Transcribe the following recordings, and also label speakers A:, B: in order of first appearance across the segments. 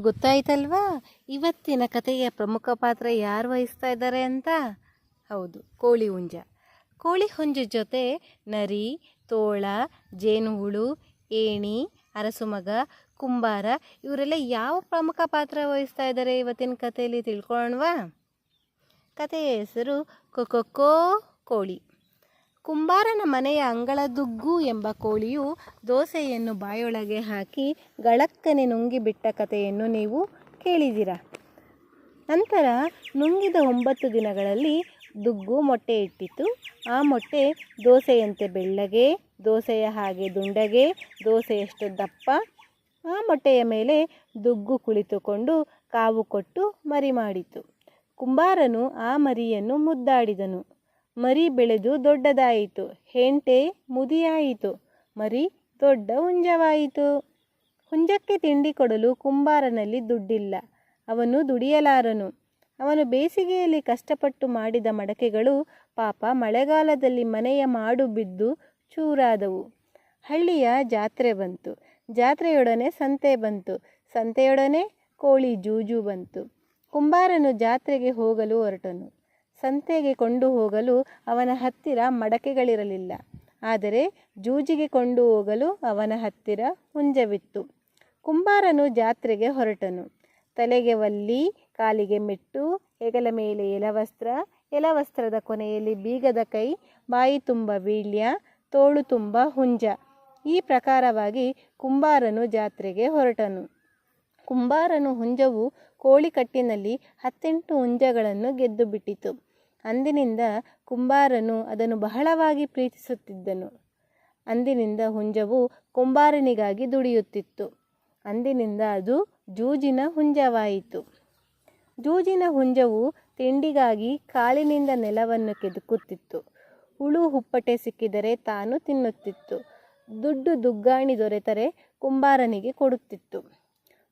A: ಗೊತ್ತಾಯ್ತಲ್ವಾ ಇವತ್ತಿನ ಕಥೆಯ ಪ್ರಮುಖ ಪಾತ್ರ ಯಾರು ವಹಿಸ್ತಾ ಇದ್ದಾರೆ ಅಂತ? ಹೌದು, ಕೋಳಿ ಹುಂಜ. ಕೋಳಿ ಹುಂಜ ಜೊತೆ ನರಿ, ತೋಳ, ಜೇನುಹುಳು, ಏಣಿ, ಅರಸುಮಗ, ಕುಂಬಾರ ಇವರೆಲ್ಲ ಯಾವ ಪ್ರಮುಖ ಪಾತ್ರ ವಹಿಸ್ತಾ ಇದ್ದಾರೆ ಇವತ್ತಿನ ಕಥೆಯಲ್ಲಿ ತಿಳ್ಕೊಳ್ಳೋಣವಾ? ಕಥೆಯ ಹೆಸರು ಕೊಕೊಕ್ಕೋ ಕೋಳಿ. ಕುಂಬಾರನ ಮನೆಯ ಅಂಗಳದುಗ್ಗು ಎಂಬ ಕೋಳಿಯು ದೋಸೆಯನ್ನು ಬಾಯೊಳಗೆ ಹಾಕಿ ಗಳಕ್ಕನೆ ನುಂಗಿಬಿಟ್ಟ ಕಥೆಯನ್ನು ನೀವು ಕೇಳಿದಿರ. ನಂತರ ನುಂಗಿದ 9 ದಿನಗಳಲ್ಲಿ ದುಗ್ಗು ಮೊಟ್ಟೆ ಇಟ್ಟಿತು. ಆ ಮೊಟ್ಟೆ ದೋಸೆಯಂತೆ ಬೆಳ್ಳಗೆ, ದೋಸೆಯ ಹಾಗೆ ದುಂಡಗೆ, ದೋಸೆಯಷ್ಟು ದಪ್ಪ. ಆ ಮೊಟ್ಟೆಯ ಮೇಲೆ ದುಗ್ಗು ಕುಳಿತುಕೊಂಡು ಕಾವು ಕೊಟ್ಟು ಮರಿ ಮಾಡಿತು. ಕುಂಬಾರನು ಆ ಮರಿಯನ್ನು ಮುದ್ದಾಡಿದನು. ಮರಿ ಬೆಳೆದು ದೊಡ್ಡದಾಯಿತು. ಹೆಂಟೆ ಮುದಿಯಾಯಿತು. ಮರಿ ದೊಡ್ಡ ಹುಂಜವಾಯಿತು. ಹುಂಜಕ್ಕೆ ತಿಂಡಿ ಕೊಡಲು ಕುಂಬಾರನಲ್ಲಿ ದುಡ್ಡಿಲ್ಲ. ಅವನು ದುಡಿಯಲಾರನು. ಅವನು ಬೇಸಿಗೆಯಲ್ಲಿ ಕಷ್ಟಪಟ್ಟು ಮಾಡಿದ ಮಡಕೆಗಳು ಪಾಪ ಮಳೆಗಾಲದಲ್ಲಿ ಮನೆಯ ಮಾಡು ಬಿದ್ದು ಚೂರಾದವು. ಹಳ್ಳಿಯ ಜಾತ್ರೆ ಬಂತು. ಜಾತ್ರೆಯೊಡನೆ ಸಂತೆ ಬಂತು. ಸಂತೆಯೊಡನೆ ಕೋಳಿ ಜೂಜು ಬಂತು. ಕುಂಬಾರನು ಜಾತ್ರೆಗೆ ಹೋಗಲು ಹೊರಟನು. ಸಂತೆಗೆ ಕೊಂಡು ಹೋಗಲು ಅವನ ಹತ್ತಿರ ಮಡಕೆಗಳಿರಲಿಲ್ಲ. ಆದರೆ ಜೂಜಿಗೆ ಕೊಂಡು ಹೋಗಲು ಅವನ ಹತ್ತಿರ ಹುಂಜವಿತ್ತು. ಕುಂಬಾರನು ಜಾತ್ರೆಗೆ ಹೊರಟನು. ತಲೆಗೆ ವಲ್ಲಿ, ಕಾಲಿಗೆ ಮೆಟ್ಟು, ಹೆಗಲ ಮೇಲೆ ಎಲವಸ್ತ್ರ, ಎಲವಸ್ತ್ರದ ಕೊನೆಯಲ್ಲಿ ಬೀಗದ ಕೈ, ಬಾಯಿ ತುಂಬ ವೀಳ್ಯ, ತೋಳು ತುಂಬ ಹುಂಜ. ಈ ಪ್ರಕಾರವಾಗಿ ಕುಂಬಾರನು ಜಾತ್ರೆಗೆ ಹೊರಟನು. ಕುಂಬಾರನು ಹುಂಜವು ಕೋಳಿಕಟ್ಟಿನಲ್ಲಿ 18 ಹುಂಜಗಳನ್ನು ಗೆದ್ದು ಬಿಟ್ಟಿತು. ಅಂದಿನಿಂದ ಕುಂಬಾರನು ಅದನ್ನು ಬಹಳವಾಗಿ ಪ್ರೀತಿಸುತ್ತಿದ್ದನು. ಅಂದಿನಿಂದ ಹುಂಜವು ಕುಂಬಾರನಿಗಾಗಿ ದುಡಿಯುತ್ತಿತ್ತು. ಅಂದಿನಿಂದ ಅದು ಜೂಜಿನ ಹುಂಜವಾಯಿತು. ಜೂಜಿನ ಹುಂಜವು ತಿಂಡಿಗಾಗಿ ಕಾಲಿನಿಂದ ನೆಲವನ್ನು ಕೆದಕುತ್ತಿತ್ತು. ಹುಳು ಹುಪ್ಪಟೆ ಸಿಕ್ಕಿದರೆ ತಾನು ತಿನ್ನುತ್ತಿತ್ತು. ದುಡ್ಡು ದುಗ್ಗಾಣಿ ದೊರೆತರೆ ಕುಂಬಾರನಿಗೆ ಕೊಡುತ್ತಿತ್ತು.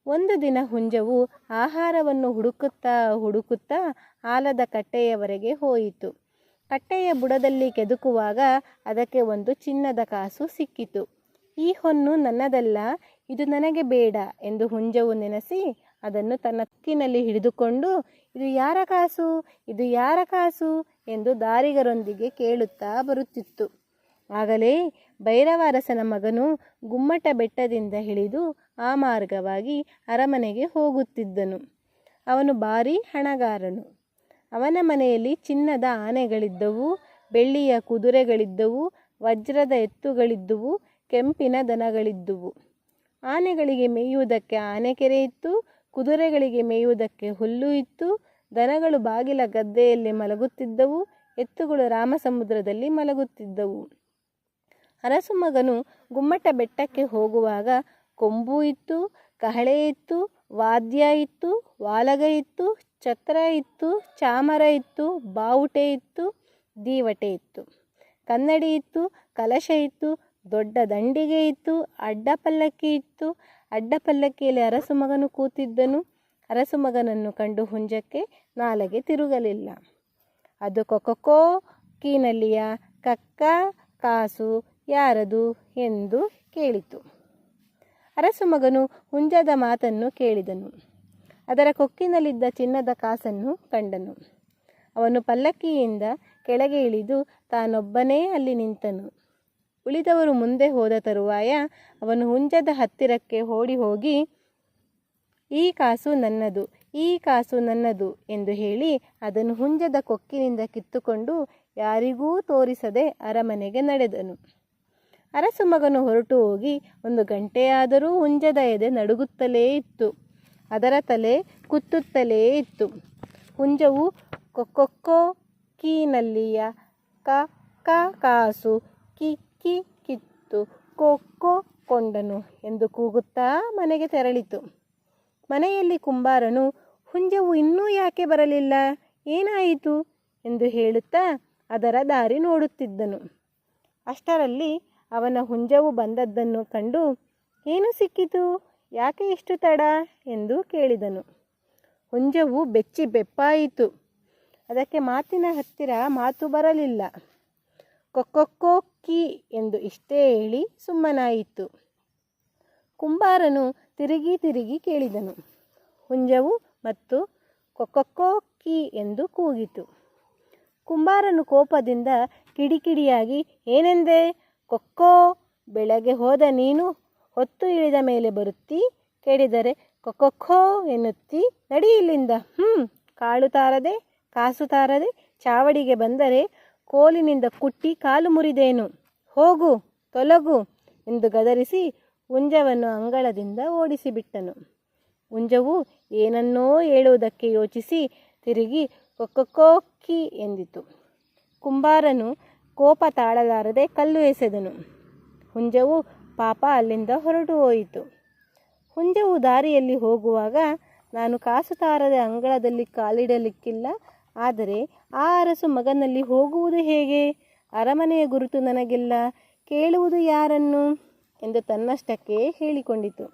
A: ಒಂದು ದಿನ ಹುಂಜವು ಆಹಾರವನ್ನು ಹುಡುಕುತ್ತಾ ಆಲದ ಕಟ್ಟೆಯವರೆಗೆ ಹೋಯಿತು. ಕಟ್ಟೆಯ ಬುಡದಲ್ಲಿ ಕೆದಕುವಾಗ ಅದಕ್ಕೆ ಒಂದು ಚಿನ್ನದ ಕಾಸು ಸಿಕ್ಕಿತು. ಈ ಹೊನ್ನು ನನ್ನದಲ್ಲ, ಇದು ನನಗೆ ಬೇಡ ಎಂದು ಹುಂಜವು ನೆನೆಸಿ ಅದನ್ನು ತನ್ನ ಕೊಕ್ಕಿನಲ್ಲಿ ಹಿಡಿದುಕೊಂಡು, ಇದು ಯಾರ ಕಾಸು, ಇದು ಯಾರ ಕಾಸು ಎಂದು ದಾರಿಗರೊಂದಿಗೆ ಕೇಳುತ್ತಾ ಬರುತ್ತಿತ್ತು. ಆಗಲೇ ಭೈರವ ಅರಸನ ಮಗನು ಗುಮ್ಮಟ ಬೆಟ್ಟದಿಂದ ಇಳಿದು ಆ ಮಾರ್ಗವಾಗಿ ಅರಮನೆಗೆ ಹೋಗುತ್ತಿದ್ದನು. ಅವನು ಭಾರೀ ಹಣಗಾರನು. ಅವನ ಮನೆಯಲ್ಲಿ ಚಿನ್ನದ ಆನೆಗಳಿದ್ದವು, ಬೆಳ್ಳಿಯ ಕುದುರೆಗಳಿದ್ದವು, ವಜ್ರದ ಎತ್ತುಗಳಿದ್ದುವು, ಕೆಂಪಿನ ದನಗಳಿದ್ದುವು. ಆನೆಗಳಿಗೆ ಮೇಯುವುದಕ್ಕೆ ಆನೆಕೆರೆ ಇತ್ತು, ಕುದುರೆಗಳಿಗೆ ಮೇಯುವುದಕ್ಕೆ ಹುಲ್ಲು ಇತ್ತು, ದನಗಳು ಬಾಗಿಲ ಗದ್ದೆಯಲ್ಲಿ ಮಲಗುತ್ತಿದ್ದವು, ಎತ್ತುಗಳು ರಾಮಸಮುದ್ರದಲ್ಲಿ ಮಲಗುತ್ತಿದ್ದವು. ಅರಸುಮಗನು ಗುಮ್ಮಟ ಬೆಟ್ಟಕ್ಕೆ ಹೋಗುವಾಗ ಕೊಂಬು ಇತ್ತು, ಕಹಳೆ ಇತ್ತು, ವಾದ್ಯ ಇತ್ತು, ವಾಲಗ ಇತ್ತು, ಛತ್ರ ಇತ್ತು, ಚಾಮರ ಇತ್ತು, ಬಾವುಟೆ ಇತ್ತು, ದೀವಟೆ ಇತ್ತು, ಕನ್ನಡಿ ಇತ್ತು, ಕಲಶ ಇತ್ತು, ದೊಡ್ಡ ದಂಡಿಗೆ ಇತ್ತು, ಅಡ್ಡ ಪಲ್ಲಕ್ಕಿ ಇತ್ತು. ಅಡ್ಡ ಪಲ್ಲಕ್ಕಿಯಲ್ಲಿ ಅರಸುಮಗನು ಕೂತಿದ್ದನು. ಅರಸುಮಗನನ್ನು ಕಂಡು ಹುಂಜಕ್ಕೆ ನಾಲಗೆ ತಿರುಗಲಿಲ್ಲ. ಅದು ಕೊಕೊಕ್ಕೋ ಕೀನಲ್ಲಿಯ ಕಕ್ಕ ಕಾಸು ಯಾರದು ಎಂದು ಕೇಳಿತು. ಅರಸುಮಗನು ಹುಂಜದ ಮಾತನ್ನು ಕೇಳಿದನು. ಅದರ ಕೊಕ್ಕಿನಲ್ಲಿದ್ದ ಚಿನ್ನದ ಕಾಸನ್ನು ಕಂಡನು. ಅವನು ಪಲ್ಲಕ್ಕಿಯಿಂದ ಕೆಳಗೆ ಇಳಿದು ತಾನೊಬ್ಬನೇ ಅಲ್ಲಿ ನಿಂತನು. ಉಳಿದವರು ಮುಂದೆ ಹೋದ ತರುವಾಯ ಅವನು ಹುಂಜದ ಹತ್ತಿರಕ್ಕೆ ಓಡಿ ಹೋಗಿ, ಈ ಕಾಸು ನನ್ನದು, ಈ ಕಾಸು ನನ್ನದು ಎಂದು ಹೇಳಿ ಅದನ್ನು ಹುಂಜದ ಕೊಕ್ಕಿನಿಂದ ಕಿತ್ತುಕೊಂಡು ಯಾರಿಗೂ ತೋರಿಸದೆ ಅರಮನೆಗೆ ನಡೆದನು. ಅರಸುಮಗನು ಹೊರಟು ಹೋಗಿ 1 ಗಂಟೆಯಾದರೂ ಹುಂಜದ ಎದೆ ನಡುಗುತ್ತಲೇ ಇತ್ತು. ಅದರ ತಲೆ ಕುತ್ತುತ್ತಲೇ ಇತ್ತು. ಹುಂಜವು ಕೊಕೊಕ್ಕೋ ಕೀನಲ್ಲಿಯ ಕ ಕಾಸು ಕಿಕ್ಕಿ ಕಿತ್ತು ಕೊಕ್ಕೋ ಕೊಂಡನು ಎಂದು ಕೂಗುತ್ತಾ ಮನೆಗೆ ತೆರಳಿತು. ಮನೆಯಲ್ಲಿ ಕುಂಬಾರನು ಹುಂಜವು ಇನ್ನೂ ಯಾಕೆ ಬರಲಿಲ್ಲ, ಏನಾಯಿತು ಎಂದು ಹೇಳುತ್ತಾ ಅದರ ದಾರಿ ನೋಡುತ್ತಿದ್ದನು. ಅಷ್ಟರಲ್ಲಿ ಅವನ ಹುಂಜವು ಬಂದದ್ದನ್ನು ಕಂಡು, ಏನು ಸಿಕ್ಕಿತು, ಯಾಕೆ ಇಷ್ಟು ತಡ ಎಂದು ಕೇಳಿದನು. ಹುಂಜವು ಬೆಚ್ಚಿ ಬೆಪ್ಪಾಯಿತು. ಅದಕ್ಕೆ ಮಾತಿನ ಹತ್ತಿರ ಮಾತು ಬರಲಿಲ್ಲ. ಕೊಕೊಕ್ಕೋ ಕೀ ಎಂದು ಇಷ್ಟೇ ಹೇಳಿ ಸುಮ್ಮನಾಯಿತು. ಕುಂಬಾರನು ತಿರುಗಿ ತಿರುಗಿ ಕೇಳಿದನು, ಹುಂಜವು ಮತ್ತು ಕೊಕ್ಕೊ ಎಂದು ಕೂಗಿತು. ಕುಂಬಾರನು ಕೋಪದಿಂದ ಕಿಡಿಕಿಡಿಯಾಗಿ, ಏನೆಂದೆ? ಕೊಕ್ಕೋ, ಬೆಳಗ್ಗೆ ಹೋದ ನೀನು ಹೊತ್ತು ಇಳಿದ ಮೇಲೆ ಬರುತ್ತಿ, ಕೇಳಿದರೆ ಕೊಕ್ಕೊ ಎನ್ನುತ್ತಿ, ನಡಿ ಇಲ್ಲಿಂದ. ಕಾಳು ತಾರದೆ ಕಾಸು ತಾರದೆ ಚಾವಡಿಗೆ ಬಂದರೆ ಕೋಲಿನಿಂದ ಕುಟ್ಟಿ ಕಾಲು ಮುರಿದೇನು, ಹೋಗು ತೊಲಗು ಎಂದು ಗದರಿಸಿ ಹುಂಜವನ್ನು ಅಂಗಳದಿಂದ ಓಡಿಸಿಬಿಟ್ಟನು. ಹುಂಜವು ಏನನ್ನೋ ಹೇಳುವುದಕ್ಕೆ ಯೋಚಿಸಿ ತಿರುಗಿ ಕೊಕ್ಕಿ ಎಂದಿತು. ಕುಂಬಾರನು ಕೋಪ ತಾಳಲಾರದೆ ಕಲ್ಲು ಎಸೆದನು. ಹುಂಜವು ಪಾಪ ಅಲ್ಲಿಂದ ಹೊರಟು ಹೋಯಿತು. ಹುಂಜವು ದಾರಿಯಲ್ಲಿ ಹೋಗುವಾಗ, ನಾನು ಕಾಸು ತಾರದೆ ಅಂಗಳದಲ್ಲಿ ಕಾಲಿಡಲಿಕ್ಕಿಲ್ಲ, ಆದರೆ ಆ ಅರಸು ಮಗನಲ್ಲಿ ಹೋಗುವುದು ಹೇಗೆ? ಅರಮನೆಯ ಗುರುತು ನನಗಿಲ್ಲ, ಕೇಳುವುದು ಯಾರನ್ನು ಎಂದು ತನ್ನಷ್ಟಕ್ಕೆ ಹೇಳಿಕೊಂಡಿತು.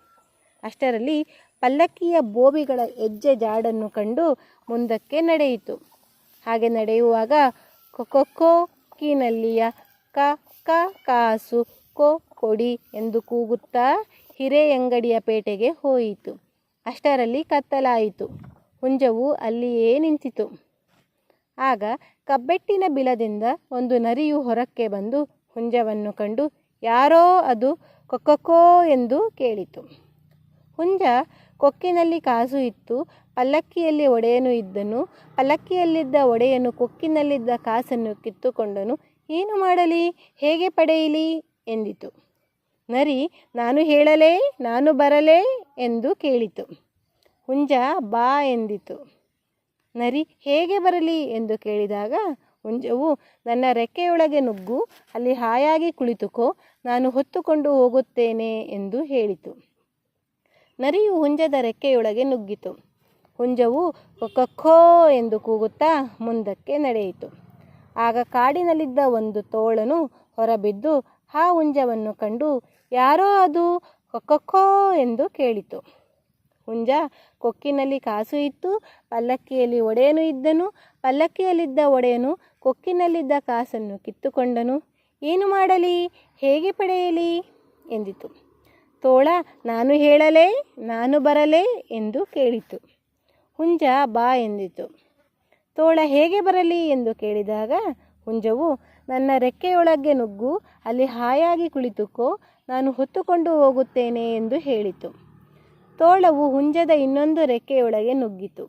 A: ಅಷ್ಟರಲ್ಲಿ ಪಲ್ಲಕ್ಕಿಯ ಬೋಬಿಗಳ ಹೆಜ್ಜೆ ಜಾಡನ್ನು ಕಂಡು ಮುಂದಕ್ಕೆ ನಡೆಯಿತು. ಹಾಗೆ ನಡೆಯುವಾಗ ಕೊಕ್ಕಿನಲ್ಲಿಯ ಕ ಕಾಸು ಕೊಡಿ ಎಂದು ಕೂಗುತ್ತಾ ಹಿರೇಯಂಗಡಿಯ ಪೇಟೆಗೆ ಹೋಯಿತು. ಅಷ್ಟರಲ್ಲಿ ಕತ್ತಲಾಯಿತು. ಹುಂಜವು ಅಲ್ಲಿಯೇ ನಿಂತಿತು. ಆಗ ಕಬ್ಬೆಟ್ಟಿನ ಬಿಲದಿಂದ ಒಂದು ನರಿಯು ಹೊರಕ್ಕೆ ಬಂದು ಹುಂಜವನ್ನು ಕಂಡು, ಯಾರೋ ಅದು ಕೊಕ್ಕೋ ಎಂದು ಕೇಳಿತು. ಹುಂಜ ಕೊಕ್ಕಿನಲ್ಲಿ ಕಾಸು ಇತ್ತು, ಪಲ್ಲಕ್ಕಿಯಲ್ಲಿ ಒಡೆಯನು ಇದ್ದನು. ಪಲ್ಲಕ್ಕಿಯಲ್ಲಿದ್ದ ಒಡೆಯನು ಕೊಕ್ಕಿನಲ್ಲಿದ್ದ ಕಾಸನ್ನು ಕಿತ್ತುಕೊಂಡನು. ಏನು ಮಾಡಲಿ, ಹೇಗೆ ಪಡೆಯಲಿ ಎಂದಿತು. ನರಿ, ನಾನು ಹೇಳಲೇ, ನಾನು ಬರಲೇ ಎಂದು ಕೇಳಿತು. ಹುಂಜ ಬಾ ಎಂದಿತು. ನರಿ ಹೇಗೆ ಬರಲಿ ಎಂದು ಕೇಳಿದಾಗ ಹುಂಜವು, ನನ್ನ ರೆಕ್ಕೆಯೊಳಗೆ ನುಗ್ಗು, ಅಲ್ಲಿ ಹಾಯಾಗಿ ಕುಳಿತುಕೋ, ನಾನು ಹೊತ್ತುಕೊಂಡು ಹೋಗುತ್ತೇನೆ ಎಂದು ಹೇಳಿತು. ನರಿಯು ಹುಂಜದ ರೆಕ್ಕೆಯೊಳಗೆ ನುಗ್ಗಿತು. ಹುಂಜವು ಕೊಕ್ಕೋ ಎಂದು ಕೂಗುತ್ತಾ ಮುಂದಕ್ಕೆ ನಡೆಯಿತು. ಆಗ ಕಾಡಿನಲ್ಲಿದ್ದ ಒಂದು ತೋಳನು ಹೊರಬಿದ್ದು ಆ ಹುಂಜವನ್ನು ಕಂಡು, ಯಾರೋ ಅದು ಕೊಕ್ಕೋ ಎಂದು ಕೇಳಿತು. ಹುಂಜ, ಕೊಕ್ಕಿನಲ್ಲಿ ಕಾಸು ಇತ್ತು, ಪಲ್ಲಕ್ಕಿಯಲ್ಲಿ ಒಡೆಯನು ಇದ್ದನು. ಪಲ್ಲಕ್ಕಿಯಲ್ಲಿದ್ದ ಒಡೆಯನು ಕೊಕ್ಕಿನಲ್ಲಿದ್ದ ಕಾಸನ್ನು ಕಿತ್ತುಕೊಂಡನು. ಏನು ಮಾಡಲಿ, ಹೇಗೆ ಪಡೆಯಲಿ ಎಂದಿತು. ತೋಳ, ನಾನು ಹೇಳಲೇ, ನಾನು ಬರಲೇ ಎಂದು ಕೇಳಿತು. ಹುಂಜ ಬಾ ಎಂದಿತು. ತೋಳ ಹೇಗೆ ಬರಲಿ ಎಂದು ಕೇಳಿದಾಗ ಹುಂಜವು, ನನ್ನ ರೆಕ್ಕೆಯೊಳಗೆ ನುಗ್ಗು, ಅಲ್ಲಿ ಹಾಯಾಗಿ ಕುಳಿತುಕೋ, ನಾನು ಹೊತ್ತುಕೊಂಡು ಹೋಗುತ್ತೇನೆ ಎಂದು ಹೇಳಿತು. ತೋಳವು ಹುಂಜದ ಇನ್ನೊಂದು ರೆಕ್ಕೆಯೊಳಗೆ ನುಗ್ಗಿತು.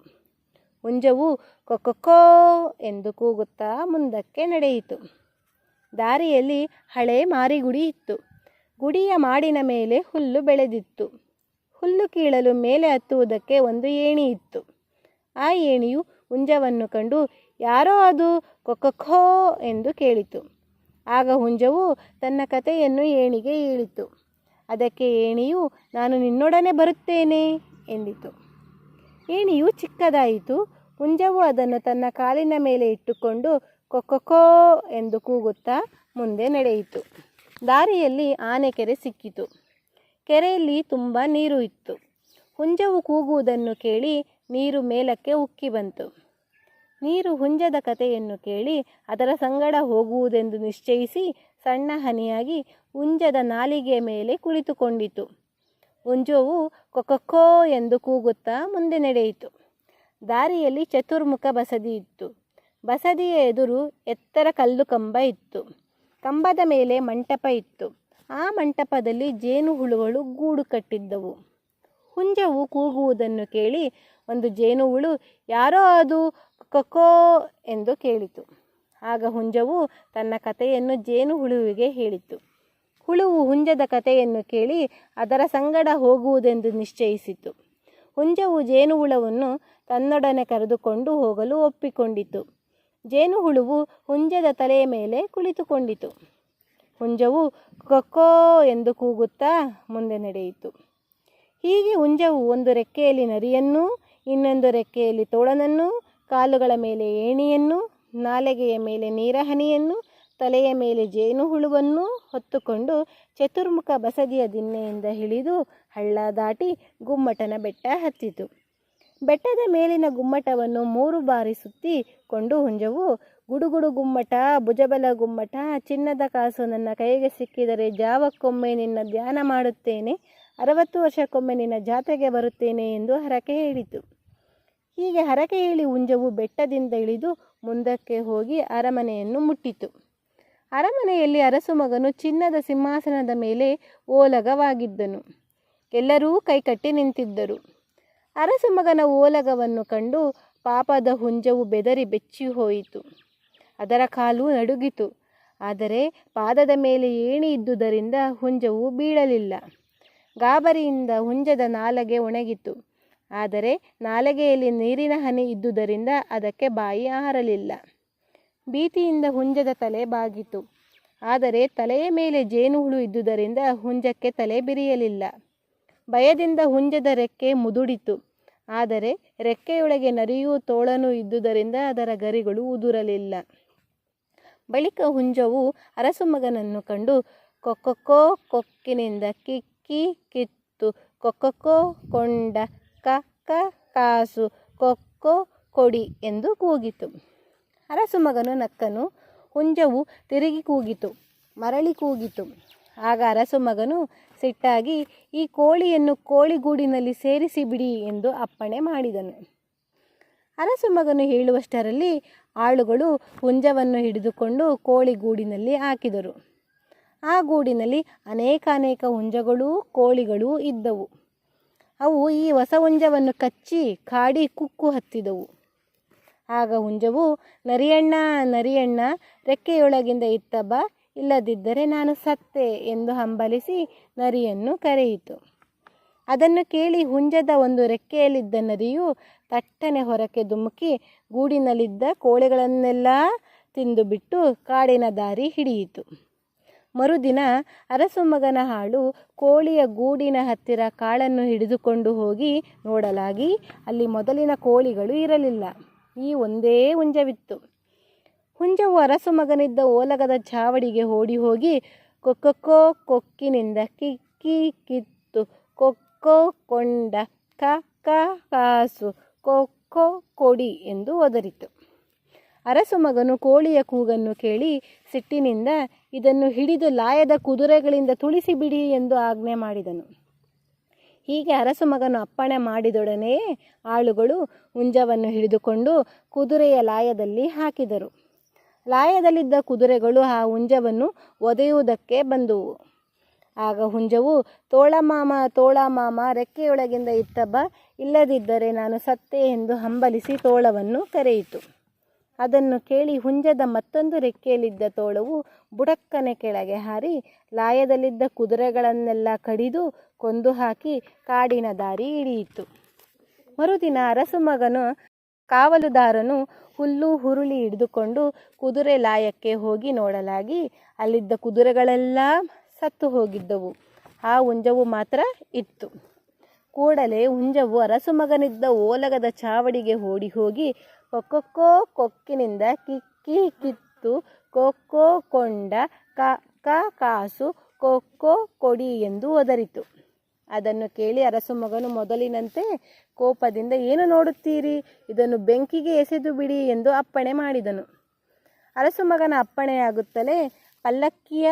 A: ಹುಂಜವು ಕೊಕ್ಕೋ ಎಂದು ಕೂಗುತ್ತಾ ಮುಂದಕ್ಕೆ ನಡೆಯಿತು. ದಾರಿಯಲ್ಲಿ ಹಳೆ ಮಾರಿಗುಡಿ ಇತ್ತು. ಗುಡಿಯ ಮಾಡಿನ ಮೇಲೆ ಹುಲ್ಲು ಬೆಳೆದಿತ್ತು. ಹುಲ್ಲು ಕೀಳಲು ಮೇಲೆ ಹತ್ತುವುದಕ್ಕೆ ಒಂದು ಏಣಿ ಇತ್ತು. ಆ ಏಣಿಯು ಹುಂಜವನ್ನು ಕಂಡು, ಯಾರೋ ಅದು ಕೊಕ್ಕೋ ಎಂದು ಕೇಳಿತು. ಆಗ ಹುಂಜವು ತನ್ನ ಕಥೆಯನ್ನು ಏಣಿಗೆ ಹೇಳಿತು. ಅದಕ್ಕೆ ಏಣಿಯು, ನಾನು ನಿನ್ನೊಡನೆ ಬರುತ್ತೇನೆ ಎಂದಿತು. ಏಣಿಯು ಚಿಕ್ಕದಾಯಿತು. ಹುಂಜವು ಅದನ್ನು ತನ್ನ ಕಾಲಿನ ಮೇಲೆ ಇಟ್ಟುಕೊಂಡು ಕೊಕ್ಕೋ ಎಂದು ಕೂಗುತ್ತಾ ಮುಂದೆ ನಡೆಯಿತು. ದಾರಿಯಲ್ಲಿ ಆನೆಕೆರೆ ಸಿಕ್ಕಿತು. ಕೆರೆಯಲ್ಲಿ ತುಂಬ ನೀರು ಇತ್ತು. ಹುಂಜವು ಕೂಗುವುದನ್ನು ಕೇಳಿ ನೀರು ಮೇಲಕ್ಕೆ ಉಕ್ಕಿ ಬಂತು. ನೀರು ಹುಂಜದ ಕಥೆಯನ್ನು ಕೇಳಿ ಅದರ ಸಂಗಡ ಹೋಗುವುದೆಂದು ನಿಶ್ಚಯಿಸಿ ಸಣ್ಣ ಹನಿಯಾಗಿ ಹುಂಜದ ನಾಲಿಗೆಯ ಮೇಲೆ ಕುಳಿತುಕೊಂಡಿತು. ಹುಂಜವು ಕೊಕ್ಕೋ ಎಂದು ಕೂಗುತ್ತಾ ಮುಂದೆ ನಡೆಯಿತು. ದಾರಿಯಲ್ಲಿ ಚತುರ್ಮುಖ ಬಸದಿ ಇತ್ತು. ಬಸದಿಯ ಎದುರು ಎತ್ತರ ಕಲ್ಲು ಕಂಬ ಇತ್ತು. ಕಂಬದ ಮೇಲೆ ಮಂಟಪ ಇತ್ತು. ಆ ಮಂಟಪದಲ್ಲಿ ಜೇನುಹುಳುಗಳು ಗೂಡು ಕಟ್ಟಿದ್ದವು. ಹುಂಜವು ಕೂಗುವುದನ್ನು ಕೇಳಿ ಒಂದು ಜೇನುಹುಳು, ಯಾರೋ ಅದು ಕೊಕ್ಕೋ ಎಂದು ಕೇಳಿತು. ಆಗ ಹುಂಜವು ತನ್ನ ಕಥೆಯನ್ನು ಜೇನುಹುಳುವಿಗೆ ಹೇಳಿತು. ಹುಳುವು ಹುಂಜದ ಕಥೆಯನ್ನು ಕೇಳಿ ಅದರ ಸಂಗಡ ಹೋಗುವುದೆಂದು ನಿಶ್ಚಯಿಸಿತು. ಹುಂಜವು ಜೇನುಹುಳವನ್ನು ತನ್ನೊಡನೆ ಕರೆದುಕೊಂಡು ಹೋಗಲು ಒಪ್ಪಿಕೊಂಡಿತು. ಜೇನುಹುಳುವು ಹುಂಜದ ತಲೆಯ ಮೇಲೆ ಕುಳಿತುಕೊಂಡಿತು. ಹುಂಜವು ಕೊಕ್ಕೋ ಎಂದು ಕೂಗುತ್ತಾ ಮುಂದೆ ನಡೆಯಿತು. ಹೀಗೆ ಹುಂಜವು ಒಂದು ರೆಕ್ಕೆಯಲ್ಲಿ ನರಿಯನ್ನೂ, ಇನ್ನೊಂದು ರೆಕ್ಕೆಯಲ್ಲಿ ತೋಳನನ್ನೂ, ಕಾಲುಗಳ ಮೇಲೆ ಏಣಿಯನ್ನು, ನಾಲಿಗೆಯ ಮೇಲೆ ನೀರಹನಿಯನ್ನು, ತಲೆಯ ಮೇಲೆ ಜೇನುಹುಳುವನ್ನು ಹೊತ್ತುಕೊಂಡು ಚತುರ್ಮುಖ ಬಸದಿಯ ದಿಣ್ಣೆಯಿಂದ ಇಳಿದು ಹಳ್ಳ ದಾಟಿ ಗುಮ್ಮಟನ ಬೆಟ್ಟ ಹತ್ತಿತು. ಬೆಟ್ಟದ ಮೇಲಿನ ಗುಮ್ಮಟವನ್ನು 3 ಬಾರಿ ಸುತ್ತಿಕೊಂಡು ಹುಂಜವು, ಗುಡುಗುಡು ಗುಮ್ಮಟ, ಭುಜಬಲ ಗುಮ್ಮಟ, ಚಿನ್ನದ ಕಾಸು ನನ್ನ ಕೈಗೆ ಸಿಕ್ಕಿದರೆ ಜಾವಕ್ಕೊಮ್ಮೆ ನಿನ್ನ ಧ್ಯಾನ ಮಾಡುತ್ತೇನೆ, 60 ವರ್ಷಕ್ಕೊಮ್ಮೆ ನಿನ್ನ ಜಾತ್ರೆಗೆ ಬರುತ್ತೇನೆ ಎಂದು ಹರಕೆ ಹೇಳಿತು. ಹೀಗೆ ಹರಕೆ ಹೇಳಿ ಹುಂಜವು ಬೆಟ್ಟದಿಂದ ಇಳಿದು ಮುಂದಕ್ಕೆ ಹೋಗಿ ಅರಮನೆಯನ್ನು ಮುಟ್ಟಿತು. ಅರಮನೆಯಲ್ಲಿ ಅರಸು ಮಗನು ಚಿನ್ನದ ಸಿಂಹಾಸನದ ಮೇಲೆ ಓಲಗವಾಗಿದ್ದನು. ಎಲ್ಲರೂ ಕೈಕಟ್ಟಿ ನಿಂತಿದ್ದರು. ಅರಸು ಮಗನ ಓಲಗವನ್ನು ಕಂಡು ಪಾಪದ ಹುಂಜವು ಬೆದರಿ ಬೆಚ್ಚಿ ಹೋಯಿತು. ಅದರ ಕಾಲು ನಡುಗಿತು. ಆದರೆ ಪಾದದ ಮೇಲೆ ಏಣಿ ಇದ್ದುದರಿಂದ ಹುಂಜವು ಬೀಳಲಿಲ್ಲ. ಗಾಬರಿಯಿಂದ ಹುಂಜದ ನಾಲಗೆ ಒಣಗಿತು. ಆದರೆ ನಾಲಗೆಯಲ್ಲಿ ನೀರಿನ ಹನಿ ಇದ್ದುದರಿಂದ ಅದಕ್ಕೆ ಬಾಯಿ ಆರಲಿಲ್ಲ. ಭೀತಿಯಿಂದ ಹುಂಜದ ತಲೆ ಬಾಗಿತು. ಆದರೆ ತಲೆಯ ಮೇಲೆ ಜೇನುಹುಳು ಇದ್ದುದರಿಂದ ಹುಂಜಕ್ಕೆ ತಲೆ ಬಿರಿಯಲಿಲ್ಲ. ಭಯದಿಂದ ಹುಂಜದ ರೆಕ್ಕೆ ಮುದುಡಿತು. ಆದರೆ ರೆಕ್ಕೆಯೊಳಗೆ ನರಿಯೂ ತೋಳನೂ ಇದ್ದುದರಿಂದ ಅದರ ಗರಿಗಳು ಉದುರಲಿಲ್ಲ. ಬಳಿಕ ಹುಂಜವು ಅರಸು ಮಗನನ್ನು ಕಂಡು ಕೊಕ್ಕೊ ಕೊಕ್ಕಿನಿಂದ ಕಿಕ್ಕಿ ಕಿತ್ತು, ಕೊಕ್ಕೊ ಕೊಂಡ, ಕ ಕಾಸು, ಕೊಕ್ಕೊ ಕೊಡಿ ಎಂದು ಕೂಗಿತು. ಅರಸು ಮಗನು ನಕ್ಕನು. ಹುಂಜವು ತಿರುಗಿ ಕೂಗಿತು, ಮರಳಿ ಕೂಗಿತು. ಆಗ ಅರಸು ಮಗನು ಸಿಟ್ಟಾಗಿ, ಈ ಕೋಳಿಯನ್ನು ಕೋಳಿಗೂಡಿನಲ್ಲಿ ಸೇರಿಸಿ ಬಿಡಿ ಎಂದು ಅಪ್ಪಣೆ ಮಾಡಿದನು. ಅರಸು ಮಗನು ಹೇಳುವಷ್ಟರಲ್ಲಿ ಆಳುಗಳು ಹುಂಜವನ್ನು ಹಿಡಿದುಕೊಂಡು ಕೋಳಿಗೂಡಿನಲ್ಲಿ ಹಾಕಿದರು. ಆ ಗೂಡಿನಲ್ಲಿ ಅನೇಕ ಹುಂಜಗಳೂ ಕೋಳಿಗಳೂ ಇದ್ದವು. ಅವು ಈ ಹೊಸ ಹುಂಜವನ್ನು ಕಚ್ಚಿ ಕಾಡಿ ಕುಕ್ಕು ಹತ್ತಿದವು. ಆಗ ಹುಂಜವು, ನರಿಯಣ್ಣ ನರಿಯಣ್ಣ, ರೆಕ್ಕೆಯೊಳಗಿಂದ ಇತ್ತ ಬಾ, ಇಲ್ಲದಿದ್ದರೆ ನಾನು ಸತ್ತೆ ಎಂದು ಹಂಬಲಿಸಿ ನರಿಯನ್ನು ಕರೆಯಿತು. ಅದನ್ನು ಕೇಳಿ ಹುಂಜದ ಒಂದು ರೆಕ್ಕೆಯಲ್ಲಿದ್ದ ನರಿಯು ತಟ್ಟನೆ ಹೊರಕ್ಕೆ ಧುಮುಕಿ ಗೂಡಿನಲ್ಲಿದ್ದ ಕೋಳಿಗಳನ್ನೆಲ್ಲ ತಿಂದುಬಿಟ್ಟು ಕಾಡಿನ ದಾರಿ ಹಿಡಿಯಿತು. ಮರುದಿನ ಅರಸು ಮಗನ ಆಳು ಕೋಳಿಯ ಗೂಡಿನ ಹತ್ತಿರ ಕಾಳನ್ನು ಹಿಡಿದುಕೊಂಡು ಹೋಗಿ ನೋಡಲಾಗಿ ಅಲ್ಲಿ ಮೊದಲಿನ ಕೋಳಿಗಳು ಇರಲಿಲ್ಲ. ಈ ಒಂದೇ ಹುಂಜವಿತ್ತು. ಹುಂಜವು ಅರಸು ಮಗನಿದ್ದ ಓಲಗದ ಚಾವಡಿಗೆ ಓಡಿ ಹೋಗಿ ಕೊಕ್ಕೊ ಕೊಕ್ಕಿನಿಂದ ಕಿಕ್ಕಿ ಕಿತ್ತು, ಕೊಕ್ಕೊ ಕೊಂಡ, ಕ ಕಾಸು, ಕೊಕ್ಕೊ ಕೊಡಿ ಎಂದು ಒದರಿತು. ಅರಸು ಮಗನು ಕೋಳಿಯ ಕೂಗನ್ನು ಕೇಳಿ ಸಿಟ್ಟಿನಿಂದ ಇದನ್ನು ಹಿಡಿದು ಲಾಯದ ಕುದುರೆಗಳಿಂದ ತುಳಿಸಿಬಿಡಿ ಎಂದು ಆಜ್ಞೆ ಮಾಡಿದನು. ಹೀಗೆ ಅರಸು ಮಗನು ಅಪ್ಪಣೆ ಮಾಡಿದೊಡನೆ ಆಳುಗಳು ಹುಂಜವನ್ನು ಹಿಡಿದುಕೊಂಡು ಕುದುರೆಯ ಲಾಯದಲ್ಲಿ ಹಾಕಿದರು. ಲಾಯದಲ್ಲಿದ್ದ ಕುದುರೆಗಳು ಆ ಹುಂಜವನ್ನು ಒದೆಯುವುದಕ್ಕೆ ಬಂದುವು. ಆಗ ಹುಂಜವು, ತೋಳ ಮಾಮ, ರೆಕ್ಕೆಯೊಳಗಿಂದ ಇತ್ತ ಬಾ, ಇಲ್ಲದಿದ್ದರೆ ನಾನು ಸತ್ತೆ ಎಂದು ಹಂಬಲಿಸಿ ತೋಳವನ್ನು ಕರೆಯಿತು. ಅದನ್ನು ಕೇಳಿ ಹುಂಜದ ಮತ್ತೊಂದು ರೆಕ್ಕೆಯಲ್ಲಿದ್ದ ತೋಳವು ಬುಡಕ್ಕನೆ ಕೆಳಗೆ ಹಾರಿ ಲಾಯದಲ್ಲಿದ್ದ ಕುದುರೆಗಳನ್ನೆಲ್ಲ ಕಡಿದು ಕೊಂದು ಹಾಕಿ ಕಾಡಿನ ದಾರಿ ಹಿಡಿಯಿತು. ಮರುದಿನ ಅರಸು ಮಗನ ಕಾವಲುದಾರನು ಹುಲ್ಲು ಹುರುಳಿ ಹಿಡಿದುಕೊಂಡು ಕುದುರೆ ಲಾಯಕ್ಕೆ ಹೋಗಿ ನೋಡಲಾಗಿ ಅಲ್ಲಿದ್ದ ಕುದುರೆಗಳೆಲ್ಲ ಸತ್ತು ಹೋಗಿದ್ದವು. ಆ ಹುಂಜವು ಮಾತ್ರ ಇತ್ತು. ಕೂಡಲೇ ಹುಂಜವು ಅರಸು ಮಗನಿದ್ದ ಓಲಗದ ಚಾವಡಿಗೆ ಓಡಿ ಹೋಗಿ ಕೊಕ್ಕೊ ಕೊಕ್ಕಿನಿಂದ ಕಿಕ್ಕಿ ಕಿತ್ತು, ಕೊಕ್ಕೊ ಕೊಂಡ, ಕ ಕಾಸು, ಕೊಕ್ಕೊ ಕೊಡಿ ಎಂದು ಒದರಿತು. ಅದನ್ನು ಕೇಳಿ ಅರಸು ಮಗನು ಮೊದಲಿನಂತೆ ಕೋಪದಿಂದ, ಏನು ನೋಡುತ್ತೀರಿ, ಇದನ್ನು ಬೆಂಕಿಗೆ ಎಸೆದು ಬಿಡಿ ಎಂದು ಅಪ್ಪಣೆ ಮಾಡಿದನು. ಅರಸು ಮಗನ ಅಪ್ಪಣೆಯಾಗುತ್ತಲೇ ಪಲ್ಲಕ್ಕಿಯ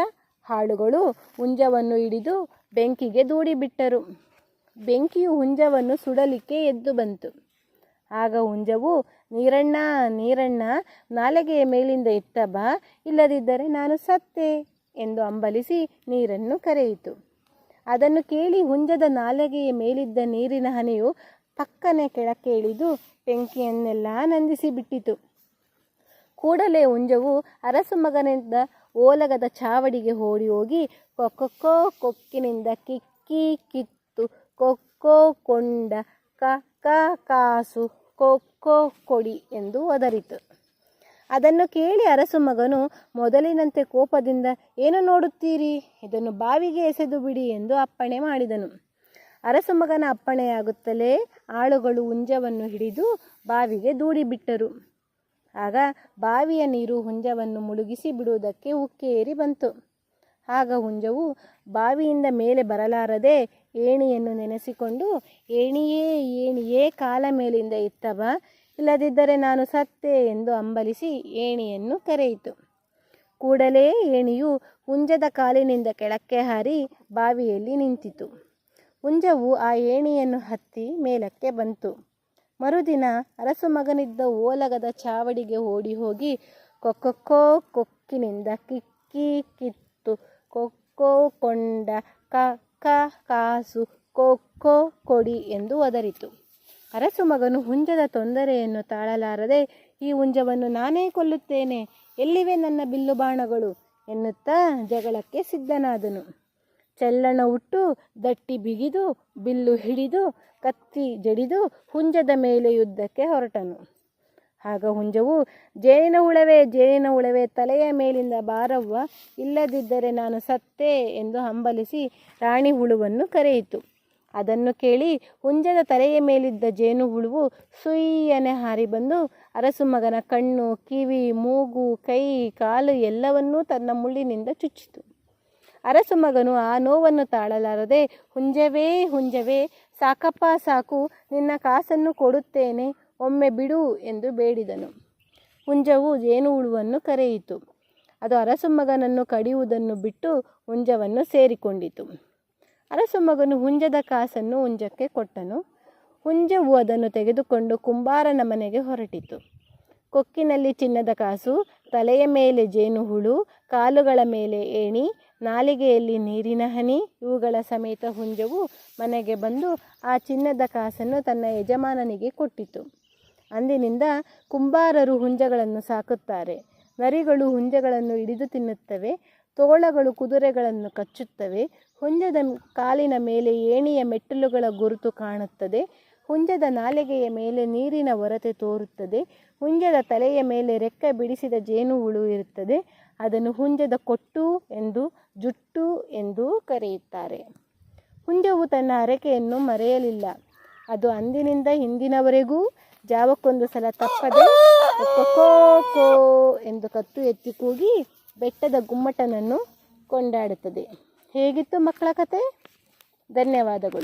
A: ಆಳುಗಳು ಹುಂಜವನ್ನು ಹಿಡಿದು ಬೆಂಕಿಗೆ ದೂಡಿಬಿಟ್ಟರು. ಬೆಂಕಿಯು ಹುಂಜವನ್ನು ಸುಡಲಿಕ್ಕೆ ಎದ್ದು ಬಂತು. ಆಗ ಹುಂಜವು, ನೀರಣ್ಣ ನೀರಣ್ಣ, ನಾಲಿಗೆಯ ಮೇಲಿಂದ ಎತ್ತ ಬಾ, ಇಲ್ಲದಿದ್ದರೆ ನಾನು ಸತ್ತೆ ಎಂದು ಹಂಬಲಿಸಿ ನೀರನ್ನು ಕರೆಯಿತು. ಅದನ್ನು ಕೇಳಿ ಹುಂಜದ ನಾಲಿಗೆಯ ಮೇಲಿದ್ದ ನೀರಿನ ಹನಿಯು ಪಕ್ಕನೆ ಕೆಳಕ್ಕೆ ಇಳಿದು ಬೆಂಕಿಯನ್ನೆಲ್ಲ ನಂದಿಸಿಬಿಟ್ಟಿತು. ಕೂಡಲೇ ಹುಂಜವು ಅರಸು ಮಗನಿಂದ ಓಲಗದ ಚಾವಡಿಗೆ ಓಡಿ ಹೋಗಿ ಕೊಕ್ಕೊ ಕೊಕ್ಕಿನಿಂದ ಕಿಕ್ಕಿ ಕಿತ್ತು, ಕೊಕ್ಕೊ ಕೊಂಡ, ಕ ಕಾಸು, ಕೊಕ್ಕೊ ಕೊಡಿ ಎಂದು ಒದರಿತು. ಅದನ್ನು ಕೇಳಿ ಅರಸು ಮಗನು ಮೊದಲಿನಂತೆ ಕೋಪದಿಂದ, ಏನು ನೋಡುತ್ತೀರಿ, ಇದನ್ನು ಬಾವಿಗೆ ಎಸೆದು ಬಿಡಿ ಎಂದು ಅಪ್ಪಣೆ ಮಾಡಿದನು. ಅರಸು ಮಗನ ಅಪ್ಪಣೆಯಾಗುತ್ತಲೇ ಆಳುಗಳು ಹುಂಜವನ್ನು ಹಿಡಿದು ಬಾವಿಗೆ ದೂಡಿಬಿಟ್ಟರು. ಆಗ ಬಾವಿಯ ನೀರು ಹುಂಜವನ್ನು ಮುಳುಗಿಸಿ ಬಿಡುವುದಕ್ಕೆ ಉಕ್ಕೇರಿ ಬಂತು. ಆಗ ಹುಂಜವು ಬಾವಿಯಿಂದ ಮೇಲೆ ಬರಲಾರದೆ ಏಣಿಯನ್ನು ನೆನೆಸಿಕೊಂಡು, ಏಣಿಯೇ ಏಣಿಯೇ, ಕಾಲ ಮೇಲಿಂದ ಎತ್ತ ಬಾ, ಇಲ್ಲದಿದ್ದರೆ ನಾನು ಸತ್ತೆ ಎಂದು ಹಂಬಲಿಸಿ ಏಣಿಯನ್ನು ಕರೆಯಿತು. ಕೂಡಲೇ ಏಣಿಯು ಹುಂಜದ ಕಾಲಿನಿಂದ ಕೆಳಕ್ಕೆ ಹಾರಿ ಬಾವಿಯಲ್ಲಿ ನಿಂತಿತು. ಹುಂಜವು ಆ ಏಣಿಯನ್ನು ಹತ್ತಿ ಮೇಲಕ್ಕೆ ಬಂತು. ಮರುದಿನ ಅರಸು ಮಗನಿದ್ದ ಓಲಗದ ಚಾವಡಿಗೆ ಓಡಿ ಹೋಗಿ ಕೊಕ್ಕೊ ಕೊಕ್ಕಿನಿಂದ ಕಿಕ್ಕಿ ಕಿತ್ತು ಕೊಕ್ಕೋ ಕೊಂಡ ಕ ಕಾಸು ಕೊಕ್ಕೋ ಕೊಡಿ ಎಂದು ಒದರಿತು. ಅರಸು ಮಗನು ಹುಂಜದ ತೊಂದರೆಯನ್ನು ತಾಳಲಾರದೆ, ಈ ಹುಂಜವನ್ನು ನಾನೇ ಕೊಲ್ಲುತ್ತೇನೆ, ಎಲ್ಲಿವೆ ನನ್ನ ಬಿಲ್ಲು ಬಾಣಗಳು ಎನ್ನುತ್ತಾ ಜಗಳಕ್ಕೆ ಸಿದ್ಧನಾದನು. ಚೆಲ್ಲಣ ಹುಟ್ಟು ದಟ್ಟಿ ಬಿಗಿದು ಬಿಲ್ಲು ಹಿಡಿದು ಕತ್ತಿ ಜಡಿದು ಹುಂಜದ ಮೇಲೆ ಯುದ್ಧಕ್ಕೆ ಹೊರಟನು. ಆಗ ಹುಂಜವು, ಜೇನಿನ ಹುಳವೇ ತಲೆಯ ಮೇಲಿಂದ ಬಾರವ್ವ, ಇಲ್ಲದಿದ್ದರೆ ನಾನು ಸತ್ತೇ ಎಂದು ಹಂಬಲಿಸಿ ರಾಣಿ ಹುಳುವನ್ನು ಕರೆಯಿತು. ಅದನ್ನು ಕೇಳಿ ಹುಂಜದ ತಲೆಯ ಮೇಲಿದ್ದ ಜೇನು ಹುಳುವು ಸುಯ್ಯನೆ ಹಾರಿ ಬಂದು ಅರಸು ಮಗನ ಕಣ್ಣು, ಕಿವಿ, ಮೂಗು, ಕೈ, ಕಾಲು ಎಲ್ಲವನ್ನೂ ತನ್ನ ಮುಳ್ಳಿನಿಂದ ಚುಚ್ಚಿತು. ಅರಸು ಮಗನು ಆ ನೋವನ್ನು ತಾಳಲಾರದೆ, ಹುಂಜವೇ ಸಾಕಪ್ಪ ಸಾಕು, ನಿನ್ನ ಕಾಸನ್ನು ಕೊಡುತ್ತೇನೆ, ಒಮ್ಮೆ ಬಿಡು ಎಂದು ಬೇಡಿದನು. ಹುಂಜವು ಜೇನು ಹುಳುವನ್ನು ಕರೆಯಿತು. ಅದು ಅರಸು ಮಗನನ್ನು ಕಡಿಯುವುದನ್ನು ಬಿಟ್ಟು ಹುಂಜವನ್ನು ಸೇರಿಕೊಂಡಿತು. ಅರಸು ಮಗನು ಹುಂಜದ ಕಾಸನ್ನು ಹುಂಜಕ್ಕೆ ಕೊಟ್ಟನು. ಹುಂಜವು ಅದನ್ನು ತೆಗೆದುಕೊಂಡು ಕುಂಬಾರನ ಮನೆಗೆ ಹೊರಟಿತು. ಕೊಕ್ಕಿನಲ್ಲಿ ಚಿನ್ನದ ಕಾಸು, ತಲೆಯ ಮೇಲೆ ಜೇನು ಹುಳು, ಕಾಲುಗಳ ಮೇಲೆ ಏಣಿ, ನಾಲಿಗೆಯಲ್ಲಿ ನೀರಿನ ಹನಿ ಇವುಗಳ ಸಮೇತ ಹುಂಜವು ಮನೆಗೆ ಬಂದು ಆ ಚಿನ್ನದ ಕಾಸನ್ನು ತನ್ನ ಯಜಮಾನನಿಗೆ ಕೊಟ್ಟಿತು. ಅಂದಿನಿಂದ ಕುಂಬಾರರು ಹುಂಜಗಳನ್ನು ಸಾಕುತ್ತಾರೆ. ನರಿಗಳು ಹುಂಜಗಳನ್ನು ಹಿಡಿದು ತಿನ್ನುತ್ತವೆ, ತೋಳಗಳು ಕುದುರೆಗಳನ್ನು ಕಚ್ಚುತ್ತವೆ. ಹುಂಜದ ಕಾಲಿನ ಮೇಲೆ ಏಣಿಯ ಮೆಟ್ಟಿಲುಗಳ ಗುರುತು ಕಾಣುತ್ತದೆ. ಹುಂಜದ ನಾಲಿಗೆಯ ಮೇಲೆ ನೀರಿನ ಒರತೆ ತೋರುತ್ತದೆ. ಹುಂಜದ ತಲೆಯ ಮೇಲೆ ರೆಕ್ಕೆ ಬಿಡಿಸಿದ ಜೇನು ಹುಳು ಇರುತ್ತದೆ. ಅದನ್ನು ಹುಂಜದ ಕೊಟ್ಟು ಎಂದು ಜುಟ್ಟು ಎಂದೂ ಕರೆಯುತ್ತಾರೆ. ಹುಂಜವು ತನ್ನ ಹರಕೆಯನ್ನು ಮರೆಯಲಿಲ್ಲ. ಅದು ಅಂದಿನಿಂದ ಇಂದಿನವರೆಗೂ ಜಾವಕ್ಕೊಂದು ಸಲ ತಪ್ಪದೆ ಕೋ ಎಂದು ಕತ್ತು ಎತ್ತಿ ಕೂಗಿ ಬೆಟ್ಟದ ಗುಮ್ಮಟನನ್ನು ಕೊಂಡಾಡುತ್ತದೆ. ಹೇಗಿತ್ತು ಮಕ್ಕಳ ಕತೆ? ಧನ್ಯವಾದಗಳು.